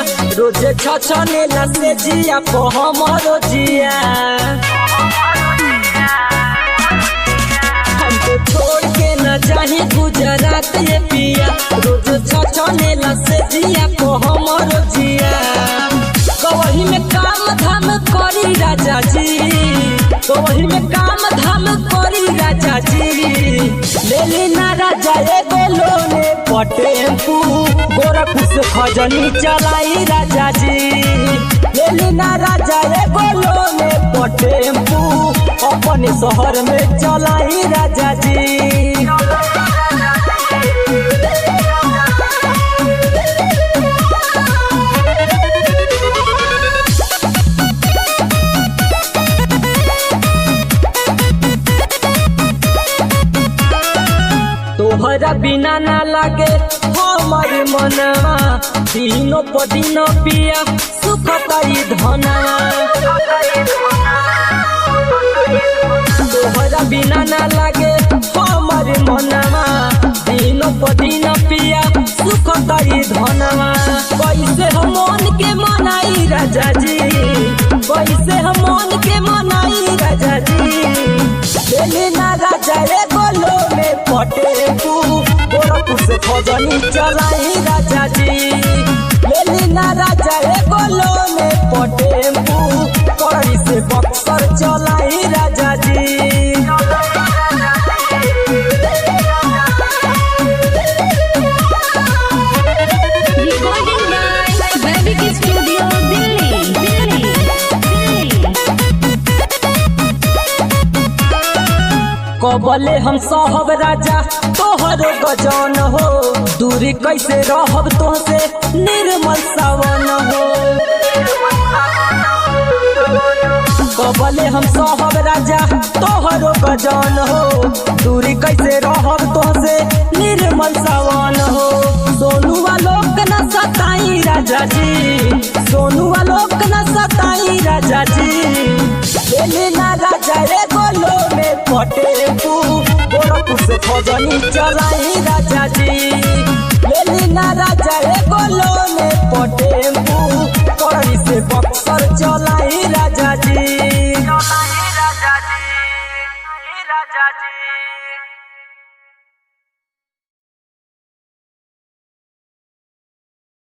पिया रोज छछनेला से जिया को हमरो जिया। हमको छोड़ के न जाही गुजरात ये पिया रोज छछनेला से जिया को हमरो जिया। कवही में काम धाम करी राजा जी, कवही में काम धाम करी राजा जी। लेली ना राजा एगो लोने टेम्पू गोरखपुर से खजनी चलाई राजा जी। लेली ना राजा एगो लोने टेम्पू अपने शहर में चलाई राजा जी। तोहरा बिना ना लागे हमार मनवा दिनों प दिन पिया सुखताई धनवा। तोहरा बिना ना लागे हमार मनवा दिनों प दिन पिया सुखताई धनवा। कैसे हम मन के मनाई राजा जी, कैसे हम मन के मनाई राजा जी। लेली ना राजा एगो लोने टेम्पू गोरखपुर से खजनी चलाई राजा जी। लेली ना राजा एगो लोने टेम्पू करही से बक्सर चलाई राजा जी। कबले हम सहब राजा तोहर गजन हो, दूरी कैसे रहब तोहसे निर्मल सावन हो। कबले हम सहब राजा तोहर गजन हो, दूरी कैसे रहब तोहसे निर्मल सावन हो। सोनू वालोक न सताई राजा जी, सोनू वालोक न सताई राजा जी। लेली ना राजा एगो लोने टेम्पू गोरखपुर से खजनी चलाई राजा जी। लेली ना राजा एगो लोने टेम्पू करही से बक्सर चलाई राजा जी।